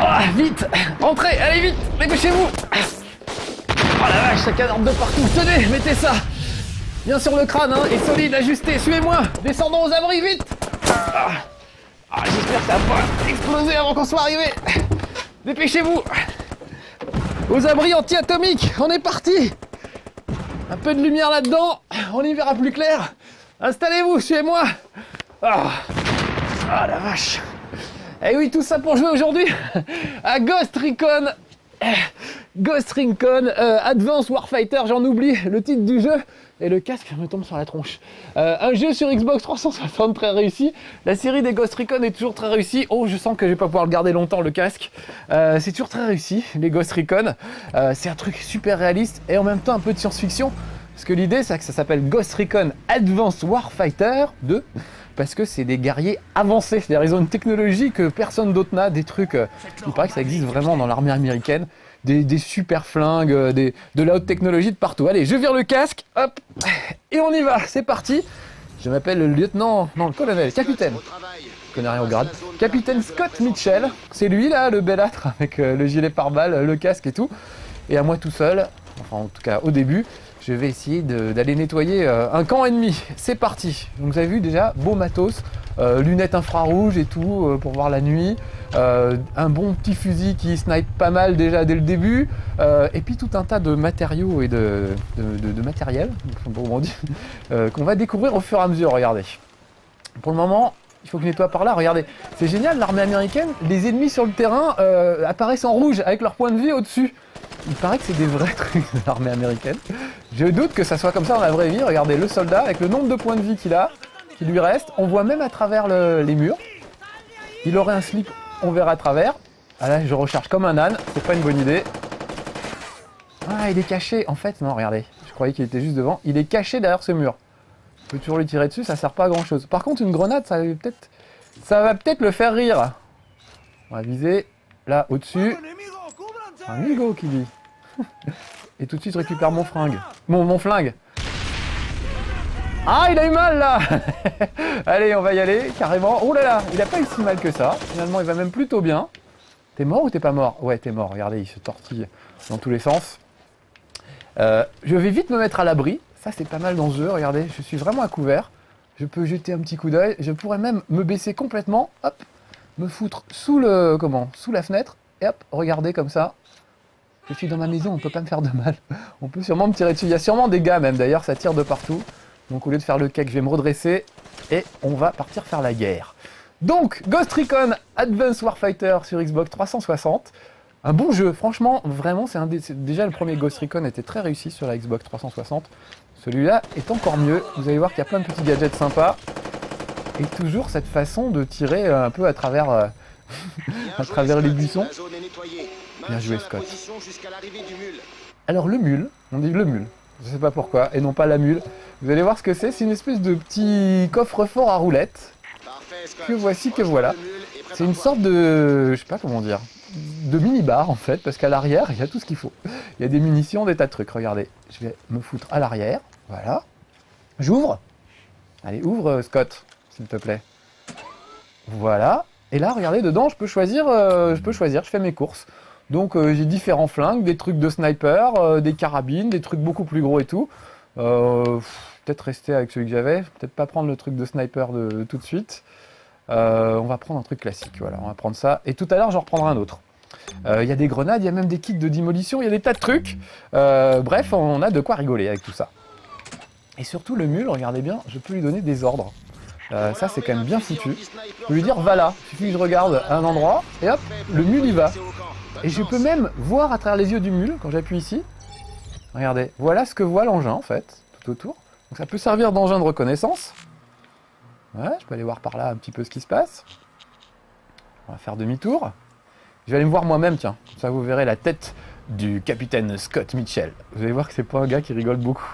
Ah, vite, entrez, allez vite, dépêchez-vous. Oh la vache, ça canarde de partout. Tenez, mettez ça. Bien sur le crâne, hein, et solide, ajusté. Suivez-moi, descendons aux abris, vite. J'espère que ça va pas exploser avant qu'on soit arrivé. Dépêchez-vous. Aux abris anti-atomiques, on est parti. Un peu de lumière là-dedans, on y verra plus clair. Installez-vous, suivez-moi. La vache. Et oui, tout ça pour jouer aujourd'hui à Ghost Recon. Ghost Recon Advanced Warfighter, j'en oublie le titre du jeu. Et le casque me tombe sur la tronche. Un jeu sur Xbox 360 très réussi. La série des Ghost Recon est toujours très réussie. Oh, je sens que je vais pas pouvoir le garder longtemps, le casque. C'est toujours très réussi, les Ghost Recon. C'est un truc super réaliste et en même temps un peu de science-fiction. Parce que l'idée, c'est que ça s'appelle Ghost Recon Advanced Warfighter 2. Parce que c'est des guerriers avancés. C'est-à-dire ils ont une technologie que personne d'autre n'a. Des trucs, il paraît que ça existe vraiment dans l'armée américaine. Des super flingues, de la haute technologie de partout. Allez, je vire le casque, hop, et on y va, c'est parti. Je m'appelle le lieutenant, non, le colonel, capitaine. Je connais rien au grade. Capitaine Scott Mitchell, c'est lui là, le belâtre avec le gilet pare-balles, le casque et tout. Et à moi tout seul, enfin en tout cas au début, je vais essayer d'aller nettoyer un camp ennemi. C'est parti. Donc vous avez vu déjà, beau matos, lunettes infrarouges et tout pour voir la nuit. Un bon petit fusil qui snipe pas mal déjà dès le début. Et puis tout un tas de matériaux et de matériel, comment on dit, qu'on va découvrir au fur et à mesure, regardez. Pour le moment, il faut que je nettoie par là, regardez. C'est génial, l'armée américaine, les ennemis sur le terrain apparaissent en rouge avec leur point de vie au-dessus. Il paraît que c'est des vrais trucs de l'armée américaine. Je doute que ça soit comme ça dans la vraie vie. Regardez, le soldat, avec le nombre de points de vie qu'il a, qui lui reste, on voit même à travers les murs. Il aurait un slip, on verra à travers. Ah là, je recharge comme un âne, c'est pas une bonne idée. Ah, il est caché. En fait, non, regardez, je croyais qu'il était juste devant. Il est caché derrière ce mur. On peut toujours lui tirer dessus, ça sert pas à grand chose. Par contre, une grenade, ça va peut-être le faire rire. On va viser là, au-dessus. Un amigo qui dit. Et tout de suite, je récupère mon flingue. Mon flingue. Ah, il a eu mal là. Allez, on va y aller, carrément. Oh là là, il a pas eu si mal que ça. Finalement, il va même plutôt bien. T'es mort ou t'es pas mort? Ouais, t'es mort. Regardez, il se tortille dans tous les sens. Je vais vite me mettre à l'abri. Ça, c'est pas mal dans ce jeu. Regardez, je suis vraiment à couvert. Je peux jeter un petit coup d'œil. Je pourrais même me baisser complètement. Hop, me foutre sous la fenêtre. Et hop, regardez comme ça. Je suis dans ma maison, on ne peut pas me faire de mal. On peut sûrement me tirer dessus. Il y a sûrement des gars même, d'ailleurs, ça tire de partout. Donc au lieu de faire le cake, je vais me redresser et on va partir faire la guerre. Donc, Ghost Recon Advanced Warfighter sur Xbox 360. Un bon jeu, franchement, vraiment, déjà le premier Ghost Recon était très réussi sur la Xbox 360. Celui-là est encore mieux. Vous allez voir qu'il y a plein de petits gadgets sympas. Et toujours cette façon de tirer un peu à travers, à travers les buissons. Bien joué, Scott. Alors le mule, on dit le mule, je sais pas pourquoi, et non pas la mule. Vous allez voir ce que c'est une espèce de petit coffre-fort à roulettes. Que voici, que voilà. C'est une sorte de, je sais pas comment dire, de mini-bar en fait, parce qu'à l'arrière, il y a tout ce qu'il faut. Il y a des munitions, des tas de trucs, regardez. Je vais me foutre à l'arrière, voilà. J'ouvre. Allez, ouvre Scott, s'il te plaît. Voilà. Et là, regardez, dedans, je peux choisir, je fais mes courses. Donc j'ai différents flingues, des trucs de sniper, des carabines, des trucs beaucoup plus gros et tout. Peut-être rester avec celui que j'avais, peut-être pas prendre le truc de sniper tout de suite. On va prendre un truc classique, voilà, on va prendre ça. Et tout à l'heure, j'en reprendrai un autre. Il y a des grenades, il y a même des kits de démolition, il y a des tas de trucs. Bref, on a de quoi rigoler avec tout ça. Et surtout le mule, regardez bien, je peux lui donner des ordres. Ça c'est quand même bien foutu. Je peux lui dire va là, il suffit que je regarde à un endroit, et hop, le mule y va. Et je peux même voir à travers les yeux du mule, quand j'appuie ici. Regardez, voilà ce que voit l'engin en fait, tout autour. Donc ça peut servir d'engin de reconnaissance. Ouais, je peux aller voir par là un petit peu ce qui se passe. On va faire demi-tour. Je vais aller me voir moi-même, tiens. Comme ça vous verrez la tête du capitaine Scott Mitchell. Vous allez voir que c'est pas un gars qui rigole beaucoup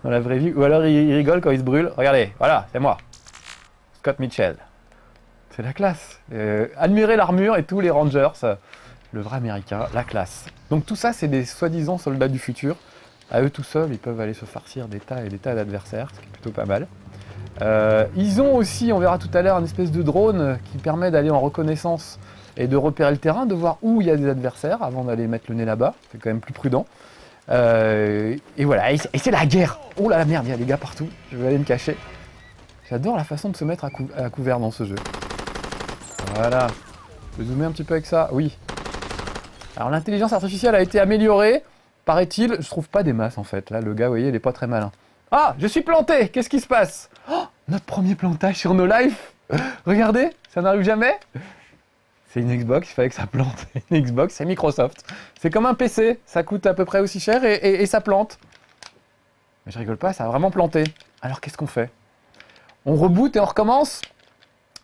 dans la vraie vie. Ou alors il rigole quand il se brûle. Regardez, voilà, c'est moi. Scott Mitchell. C'est la classe. Admirez l'armure et tous les Rangers. Le vrai américain, la classe. Donc tout ça, c'est des soi-disant soldats du futur. À eux tout seuls, ils peuvent aller se farcir des tas et des tas d'adversaires, ce qui est plutôt pas mal. Ils ont aussi, on verra tout à l'heure, une espèce de drone qui permet d'aller en reconnaissance et de repérer le terrain, de voir où il y a des adversaires avant d'aller mettre le nez là-bas. C'est quand même plus prudent. Et voilà, et c'est la guerre. Oh là la merde, il y a des gars partout. Je vais aller me cacher. J'adore la façon de se mettre à couvert dans ce jeu. Voilà. Je vais zoomer un petit peu avec ça. Oui. Alors l'intelligence artificielle a été améliorée. Paraît-il, je trouve pas des masses en fait. Là, le gars, vous voyez, il est pas très malin. Ah, je suis planté. Qu'est-ce qui se passe? Oh, notre premier plantage sur nos lives. Regardez, ça n'arrive jamais. C'est une Xbox, il fallait que ça plante. Une Xbox, c'est Microsoft. C'est comme un PC, ça coûte à peu près aussi cher et ça plante. Mais je rigole pas, ça a vraiment planté. Alors qu'est-ce qu'on fait? On reboot et on recommence.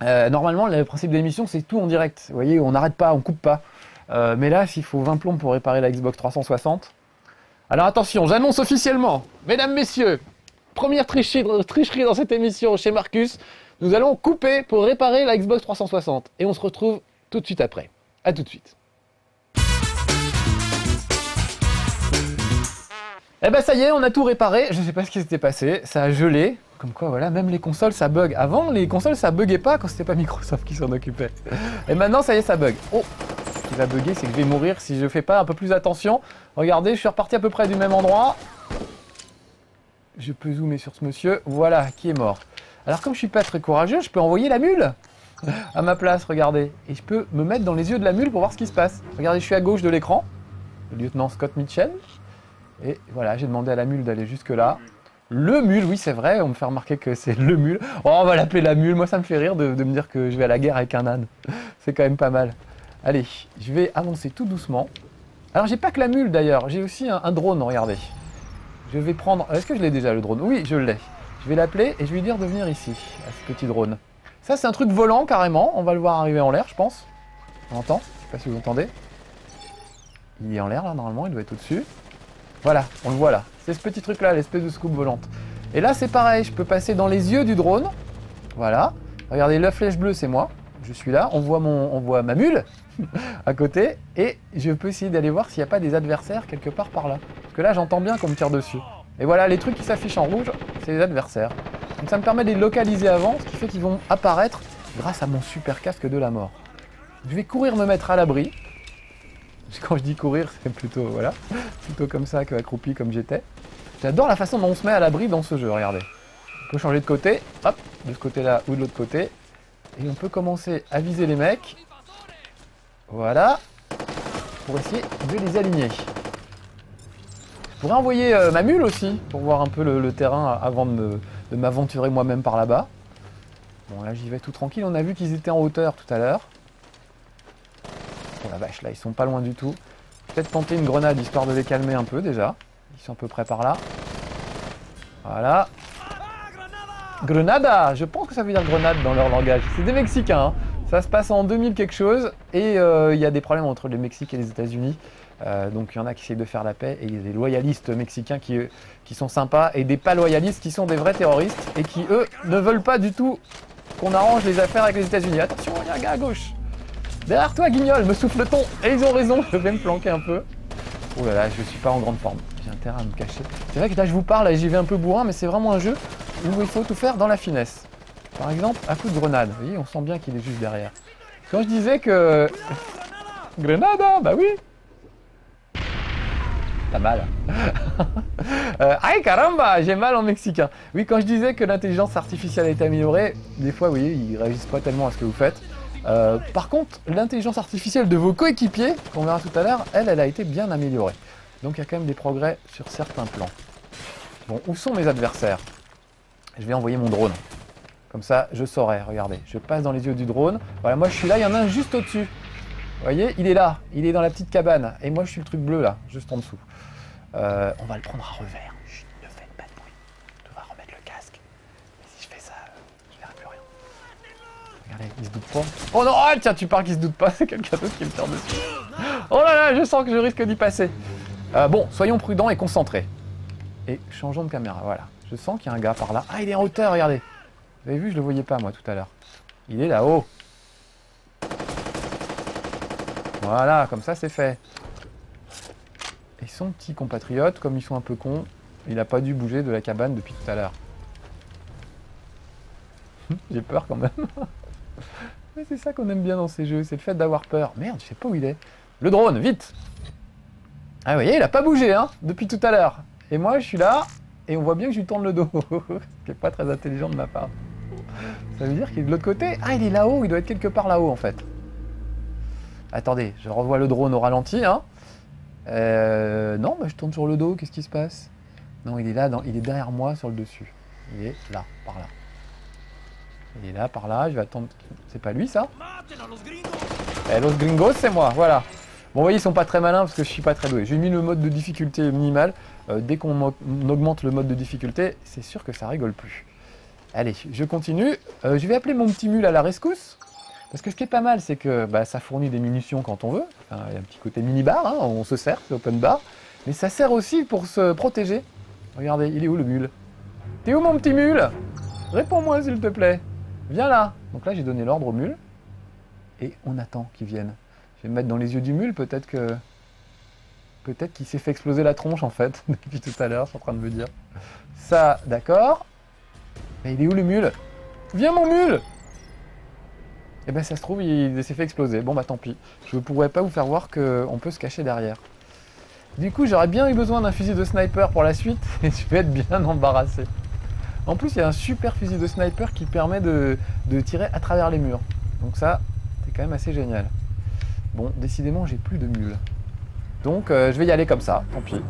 Normalement, le principe de l'émission, c'est tout en direct. Vous voyez, on n'arrête pas, on coupe pas. Mais là, s'il faut 20 plombs pour réparer la Xbox 360. Alors attention, j'annonce officiellement, mesdames, messieurs, première tricherie dans cette émission chez Marcus. Nous allons couper pour réparer la Xbox 360. Et on se retrouve tout de suite après. A tout de suite. Eh ben ça y est, on a tout réparé. Je sais pas ce qui s'était passé, ça a gelé. Comme quoi, voilà, même les consoles, ça bug. Avant, les consoles, ça buguait pas quand c'était pas Microsoft qui s'en occupait. Et maintenant, ça y est, ça bug. Oh, ce qui va bugger, c'est que je vais mourir si je fais pas un peu plus attention. Regardez, je suis reparti à peu près du même endroit. Je peux zoomer sur ce monsieur. Voilà, qui est mort. Alors, comme je suis pas très courageux, je peux envoyer la mule à ma place, regardez. Et je peux me mettre dans les yeux de la mule pour voir ce qui se passe. Regardez, je suis à gauche de l'écran. Le lieutenant Scott Mitchell. Et voilà, j'ai demandé à la mule d'aller jusque là. Le mule, oui c'est vrai, on me fait remarquer que c'est le mule. Oh, on va l'appeler la mule, moi ça me fait rire de me dire que je vais à la guerre avec un âne. C'est quand même pas mal. Allez, je vais avancer tout doucement. Alors j'ai pas que la mule d'ailleurs, j'ai aussi un drone, regardez. Je vais prendre... Est-ce que je l'ai déjà le drone? Oui, je l'ai. Je vais l'appeler et je vais lui dire de venir ici, à ce petit drone. Ça c'est un truc volant carrément, on va le voir arriver en l'air je pense. On entend? Je sais pas si vous entendez. Il est en l'air là normalement, il doit être au-dessus. Voilà, on le voit là. C'est ce petit truc là, l'espèce de scoop volante. Et là c'est pareil, je peux passer dans les yeux du drone. Voilà. Regardez, la flèche bleue c'est moi. Je suis là, on voit ma mule à côté. Et je peux essayer d'aller voir s'il n'y a pas des adversaires quelque part par là. Parce que là j'entends bien qu'on me tire dessus. Et voilà, les trucs qui s'affichent en rouge, c'est les adversaires. Donc ça me permet de les localiser avant, ce qui fait qu'ils vont apparaître grâce à mon super casque de la mort. Je vais courir me mettre à l'abri. Quand je dis courir, c'est plutôt, voilà, plutôt comme ça qu'accroupi comme j'étais. J'adore la façon dont on se met à l'abri dans ce jeu, regardez. On peut changer de côté, hop, de ce côté-là ou de l'autre côté. Et on peut commencer à viser les mecs. Voilà. Pour essayer de les aligner. Je pourrais envoyer ma mule aussi, pour voir un peu le terrain avant de m'aventurer moi-même par là-bas. Bon, là j'y vais tout tranquille, on a vu qu'ils étaient en hauteur tout à l'heure. Oh la vache, là ils sont pas loin du tout. Peut-être tenter une grenade histoire de les calmer un peu déjà. Ils sont à peu près par là. Voilà. Grenada, je pense que ça veut dire grenade dans leur langage. C'est des Mexicains, hein. Ça se passe en 2000 quelque chose. Et il y a des problèmes entre le Mexique et les États-Unis. Donc il y en a qui essayent de faire la paix. Et il y a des loyalistes mexicains qui sont sympas. Et des pas loyalistes qui sont des vrais terroristes. Et qui, eux, ne veulent pas du tout qu'on arrange les affaires avec les États-Unis. Attention, il y a un gars à gauche. Derrière toi, Guignol, me souffle-t-on. Et ils ont raison, je vais me planquer un peu. Oh là là, je suis pas en grande forme. J'ai intérêt à me cacher. C'est vrai que là, je vous parle et j'y vais un peu bourrin, mais c'est vraiment un jeu où il faut tout faire dans la finesse. Par exemple, à coup de grenade. Vous voyez, on sent bien qu'il est juste derrière. Quand je disais que... Grenada, bah oui. T'as mal. Aïe caramba, j'ai mal en mexicain. Oui, quand je disais que l'intelligence artificielle a été améliorée, des fois, vous voyez, ils réagissent pas tellement à ce que vous faites. Par contre, l'intelligence artificielle de vos coéquipiers, qu'on verra tout à l'heure, elle a été bien améliorée. Donc il y a quand même des progrès sur certains plans. Bon, où sont mes adversaires? Je vais envoyer mon drone. Comme ça, je saurai, regardez. Je passe dans les yeux du drone. Voilà, moi je suis là, il y en a un juste au-dessus. Vous voyez, il est là, il est dans la petite cabane. Et moi je suis le truc bleu là, juste en dessous. On va le prendre à revers. Chut, ne faites pas de bruit. On va remettre le casque. Mais si je fais ça, je verrai plus rien. Regardez, il se doute pas. Oh non, oh, tiens, tu parles qu'il se doute pas, c'est quelqu'un d'autre qui me tire dessus. Oh là là, je sens que je risque d'y passer. Bon, soyons prudents et concentrés. Et changeons de caméra, voilà. Je sens qu'il y a un gars par là. Ah, il est en hauteur, regardez. Vous avez vu, je le voyais pas moi tout à l'heure. Il est là-haut. Voilà, comme ça c'est fait. Et son petit compatriote, comme ils sont un peu cons, il n'a pas dû bouger de la cabane depuis tout à l'heure. J'ai peur quand même. Mais c'est ça qu'on aime bien dans ces jeux, c'est le fait d'avoir peur. Merde, je sais pas où il est. Le drone, vite! Ah, vous voyez, il a pas bougé, hein, depuis tout à l'heure. Et moi, je suis là, et on voit bien que je lui tourne le dos. Ce qui est pas très intelligent de ma part. Ça veut dire qu'il est de l'autre côté? Ah, il est là-haut, il doit être quelque part là-haut, en fait. Attendez, je revois le drone au ralenti, hein. Non, bah, je tourne sur le dos, qu'est-ce qui se passe? Non, il est là, il est derrière moi, sur le dessus. Il est là, par là. Il est là, par là, je vais attendre... C'est pas lui, ça? Los gringos, c'est moi, voilà. Bon, vous voyez, ils sont pas très malins parce que je suis pas très doué. J'ai mis le mode de difficulté minimal. Dès qu'on augmente le mode de difficulté, c'est sûr que ça rigole plus. Allez, je continue. Je vais appeler mon petit mule à la rescousse. Parce que ce qui est pas mal, c'est que bah, ça fournit des munitions quand on veut. Enfin, il y a un petit côté mini-bar, hein, on se sert, c'est open bar. Mais ça sert aussi pour se protéger. Regardez, il est où le mule? T'es où mon petit mule? Réponds-moi s'il te plaît. Viens là. Donc là, j'ai donné l'ordre au mule. Et on attend qu'il vienne. Je vais me mettre dans les yeux du mule, peut-être qu'il s'est fait exploser la tronche en fait, depuis tout à l'heure, je suis en train de me dire. Ça, d'accord. Mais il est où le mule? Viens mon mule! Eh ben ça se trouve, il s'est fait exploser. Bon bah tant pis. Je ne pourrais pas vous faire voir qu'on peut se cacher derrière. Du coup, j'aurais bien eu besoin d'un fusil de sniper pour la suite, et je vais être bien embarrassé. En plus, il y a un super fusil de sniper qui permet de tirer à travers les murs. Donc ça, c'est quand même assez génial. Bon, décidément, j'ai plus de mules. Donc, je vais y aller comme ça, tant pis.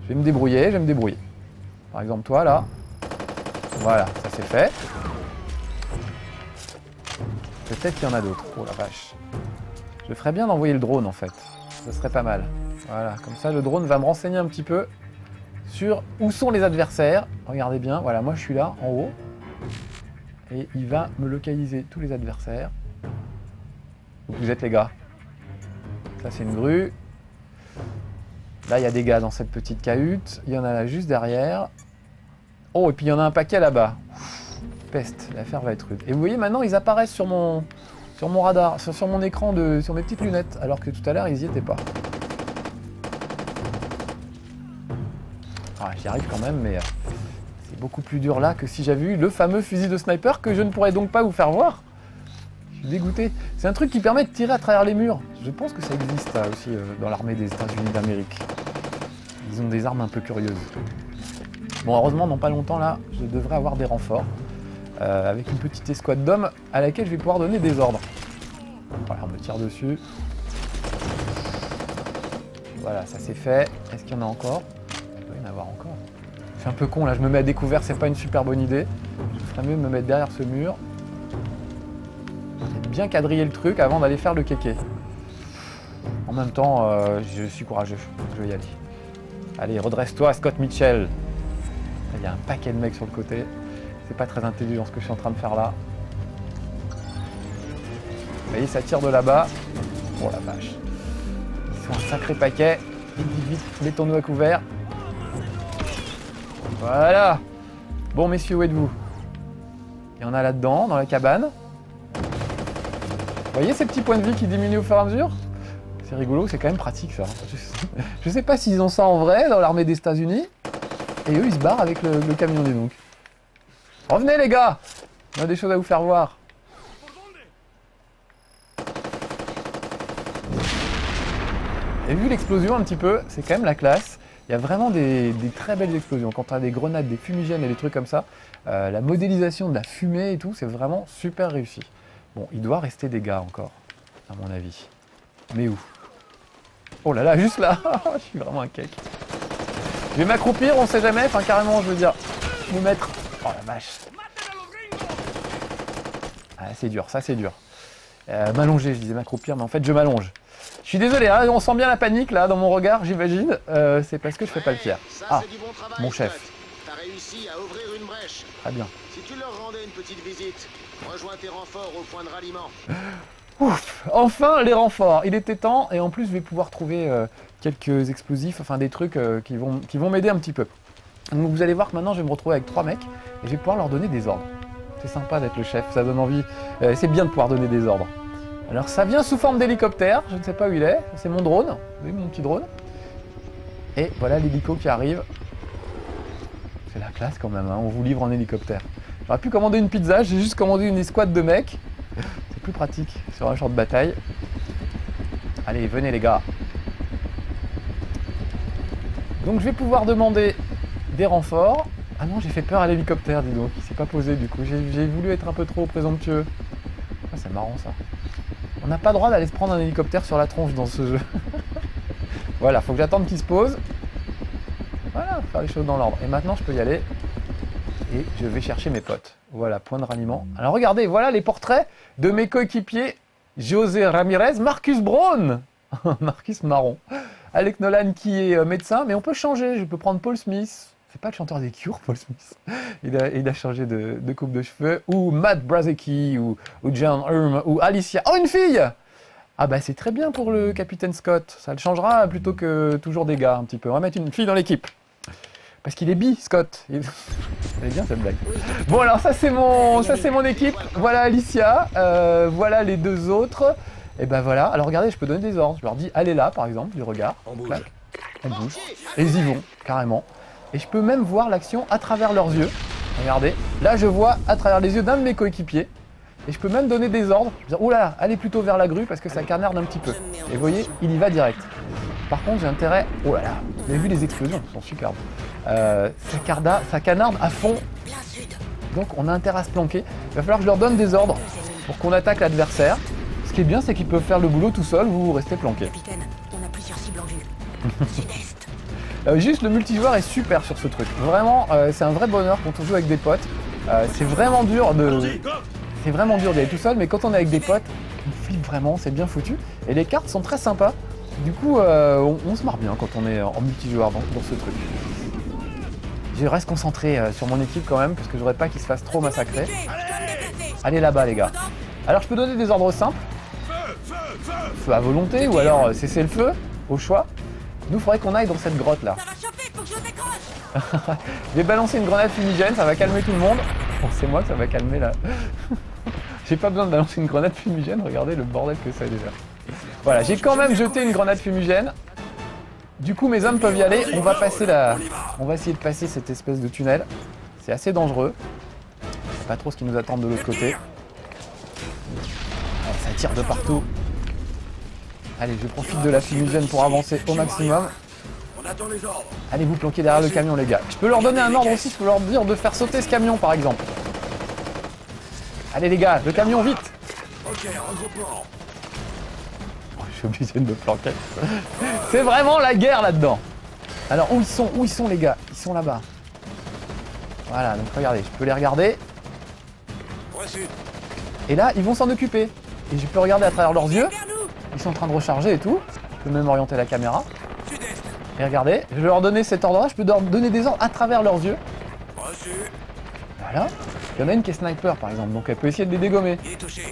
Je vais me débrouiller, Par exemple, toi, là. Voilà, ça c'est fait. Peut-être qu'il y en a d'autres. Oh la vache. Je ferais bien d'envoyer le drone, en fait. Ce serait pas mal. Voilà, comme ça, le drone va me renseigner un petit peu sur où sont les adversaires. Regardez bien, voilà, moi je suis là, en haut. Et il va me localiser tous les adversaires. Où vous êtes, les gars? Ça, c'est une grue. Là, il y a des gars dans cette petite cahute. Il y en a là juste derrière. Oh, et puis il y en a un paquet là-bas. Peste, l'affaire va être rude. Et vous voyez, maintenant, ils apparaissent sur mon radar, sur mon écran, sur mes petites lunettes, alors que tout à l'heure, ils n'y étaient pas. Ah, j'y arrive quand même, mais c'est beaucoup plus dur là que si j'avais eu le fameux fusil de sniper que je ne pourrais donc pas vous faire voir. Je suis dégoûté. C'est un truc qui permet de tirer à travers les murs. Je pense que ça existe ça, aussi dans l'armée des États-Unis d'Amérique. Ils ont des armes un peu curieuses. Bon, heureusement, dans pas longtemps, là, je devrais avoir des renforts. Avec une petite escouade d'hommes à laquelle je vais pouvoir donner des ordres. Voilà, on me tire dessus. Voilà, ça c'est fait. Est-ce qu'il y en a encore? Il doit y en avoir encore. Je suis un peu con, là, je me mets à découvert, c'est pas une super bonne idée. Je ferais mieux de me mettre derrière ce mur. Et bien quadriller le truc avant d'aller faire le kéké. En même temps, je suis courageux, je vais y aller. Allez, redresse-toi, Scott Mitchell. Il y a un paquet de mecs sur le côté. C'est pas très intelligent ce que je suis en train de faire là. Vous voyez, ça tire de là-bas. Oh la vache. Ils sont un sacré paquet. Vite, vite, vite, mettons-nous à couvert. Voilà. Bon, messieurs, où êtes-vous? Il y en a là-dedans, dans la cabane. Vous voyez ces petits points de vie qui diminuent au fur et à mesure? C'est rigolo, c'est quand même pratique ça. Je sais pas s'ils ont ça en vrai dans l'armée des États-Unis. Et eux, ils se barrent avec le camion des donc. Revenez les gars! On a des choses à vous faire voir. Et vu l'explosion un petit peu, c'est quand même la classe. Il y a vraiment des très belles explosions. Quand on a des grenades, des fumigènes et des trucs comme ça, la modélisation de la fumée et tout, c'est vraiment super réussi. Bon, il doit rester des gars encore, à mon avis. Mais où? Oh là là, juste là. Je suis vraiment un cake. Je vais m'accroupir, on sait jamais, enfin carrément, je veux dire, me mettre... Oh la vache. Ah, c'est dur, ça c'est dur. M'allonger, je disais m'accroupir, mais en fait je m'allonge. Je suis désolé, hein, on sent bien la panique là dans mon regard, j'imagine. C'est parce que je fais pas le fier. Ah, mon chef. T'as réussi à ouvrir une brèche. Très bien. Si tu leur rendais une petite visite, rejoins tes renforts au point de ralliement. Ouf, enfin les renforts, il était temps, et en plus je vais pouvoir trouver quelques explosifs, enfin des trucs qui vont m'aider un petit peu. Donc vous allez voir que maintenant je vais me retrouver avec 3 mecs, et je vais pouvoir leur donner des ordres. C'est sympa d'être le chef, ça donne envie, c'est bien de pouvoir donner des ordres. Alors ça vient sous forme d'hélicoptère, je ne sais pas où il est, c'est mon drone, vous voyez mon petit drone. Et voilà l'hélico qui arrive. C'est la classe quand même, hein, on vous livre en hélicoptère. J'aurais pu commander une pizza, j'ai juste commandé une escouade de mecs. C'est plus pratique sur un champ de bataille. Allez, venez les gars. Donc je vais pouvoir demander des renforts. Ah non, j'ai fait peur à l'hélicoptère, dis donc. Il s'est pas posé du coup. J'ai voulu être un peu trop présomptueux. Ah, c'est marrant ça. On n'a pas le droit d'aller se prendre un hélicoptère sur la tronche dans ce jeu. Voilà, faut que j'attende qu'il se pose. Voilà, faire les choses dans l'ordre. Et maintenant, je peux y aller. Et je vais chercher mes potes. Voilà, point de ralliement. Alors regardez, voilà les portraits de mes coéquipiers. José Ramirez, Marcus Brown. Marcus Marron. Alec Nolan qui est médecin, mais on peut changer. Je peux prendre Paul Smith. C'est pas le chanteur des Cure, Paul Smith. Il a changé de coupe de cheveux. Ou Matt Brazecki, ou John Herm, ou Alicia. Oh, une fille! Ah bah c'est très bien pour le capitaine Scott. Ça le changera plutôt que toujours des gars un petit peu. On va mettre une fille dans l'équipe. Parce qu'il est bi, Scott. Elle est bien cette blague. Bon alors ça c'est mon équipe. Voilà Alicia. Voilà les deux autres. Et ben voilà. Alors regardez, je peux donner des ordres. Je leur dis allez là par exemple, du regard. On bouge. On bouge. Et ils y vont, carrément. Et je peux même voir l'action à travers leurs yeux. Regardez. Là je vois à travers les yeux d'un de mes coéquipiers. Et je peux même donner des ordres. Je peux dire, oula, allez plutôt vers la grue parce que ça canarde un petit peu. Et vous voyez, il y va direct. Par contre, j'ai intérêt... Oh là là, vous avez vu les explosions, elles sont superbes. Ça canarde à fond. Donc on a intérêt à se planquer. Il va falloir que je leur donne des ordres pour qu'on attaque l'adversaire. Ce qui est bien, c'est qu'ils peuvent faire le boulot tout seuls, vous restez planqués. Capitaine, on a plusieurs cibles en vue. Sud-est. Juste le multijoueur est super sur ce truc. Vraiment, c'est un vrai bonheur quand on joue avec des potes. C'est vraiment dur d'y aller tout seul, mais quand on est avec des potes, on flippe vraiment, c'est bien foutu. Et les cartes sont très sympas. Du coup, on se marre bien quand on est en multijoueur dans ce truc. Je reste concentré sur mon équipe quand même, parce que je voudrais pas qu'ils se fassent trop massacrer. Allez là-bas les gars. Alors je peux donner des ordres simples. Feu à volonté, ou alors cesser le feu, au choix. Nous, il faudrait qu'on aille dans cette grotte là. Ça va chauffer, faut que je décroche. Je vais balancer une grenade fumigène, ça va calmer tout le monde. Bon, c'est moi que ça va calmer là. J'ai pas besoin de balancer une grenade fumigène, regardez le bordel que c'est déjà. Voilà, j'ai quand même jeté une grenade fumigène. Du coup, mes hommes peuvent y aller. On va essayer de passer cette espèce de tunnel. C'est assez dangereux. Je sais pas trop ce qui nous attend de l'autre côté. Allez, ça tire de partout. Allez, je profite de la fumigène pour avancer au maximum. Allez vous planquer derrière le camion les gars. Je peux leur donner un ordre aussi, je peux leur dire de faire sauter ce camion par exemple. Allez les gars, le camion vite. Ok, regroupement. Oh, je suis obligé de me planquer. C'est vraiment la guerre là-dedans. Alors où ils sont les gars? Ils sont là-bas. Voilà, donc regardez, je peux les regarder. Reçu. Et là, ils vont s'en occuper. Et je peux regarder à travers leurs yeux. Ils sont en train de recharger et tout. Je peux même orienter la caméra. Sud-est. Et regardez, je vais leur donner cet ordre-là. Je peux leur donner des ordres à travers leurs yeux. Reçu. Voilà. Il y en a une qui est sniper par exemple, donc elle peut essayer de les dégommer. Il est touché.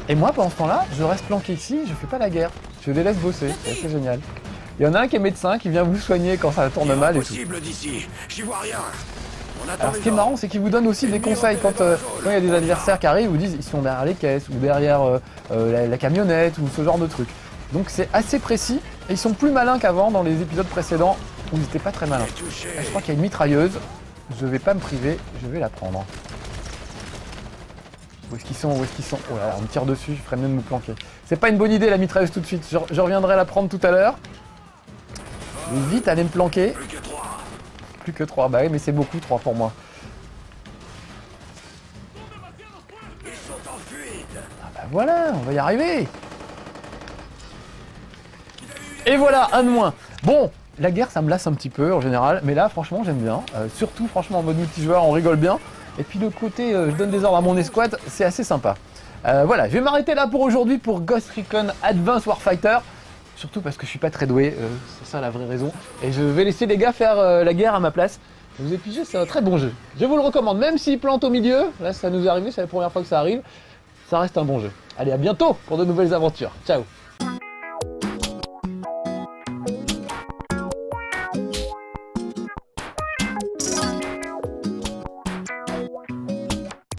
Et moi, pendant ce temps-là, je reste planqué ici, je fais pas la guerre. Je les laisse bosser, c'est assez génial. Il y en a un qui est médecin, qui vient vous soigner quand ça tourne mal et tout. Impossible d'ici. J'y vois rien. On attend Alors ce les qui est ordres. marrant, c'est qu'il vous donne aussi des conseils quand il y a des adversaires qui arrivent, ils vous disent ils sont derrière les caisses ou derrière la camionnette ou ce genre de truc. Donc c'est assez précis et ils sont plus malins qu'avant dans les épisodes précédents où ils n'étaient pas très malins. Touché. Là, je crois qu'il y a une mitrailleuse, je vais pas me priver, je vais la prendre. Où est-ce qu'ils sont? Où est-ce qu'ils sont? Oh là là, on me tire dessus, je ferais mieux de me planquer. C'est pas une bonne idée la mitrailleuse tout de suite, je reviendrai la prendre tout à l'heure. Je vais vite aller me planquer. Plus que 3. Plus que 3, bah oui mais c'est beaucoup 3 pour moi. Ils sont en fuite. Ah bah voilà, on va y arriver. Et voilà, un de moins. Bon, la guerre ça me lasse un petit peu en général, mais là franchement j'aime bien. Surtout franchement en mode multijoueur on rigole bien. Et puis le côté je donne des ordres à mon escouade, c'est assez sympa. Voilà, je vais m'arrêter là pour aujourd'hui pour Ghost Recon Advanced Warfighter. Surtout parce que je suis pas très doué, c'est ça la vraie raison. Et je vais laisser les gars faire la guerre à ma place. Je vous ai pigé, c'est un très bon jeu. Je vous le recommande, même s'il plante au milieu, là ça nous est arrivé, c'est la première fois que ça arrive, ça reste un bon jeu. Allez, à bientôt pour de nouvelles aventures. Ciao.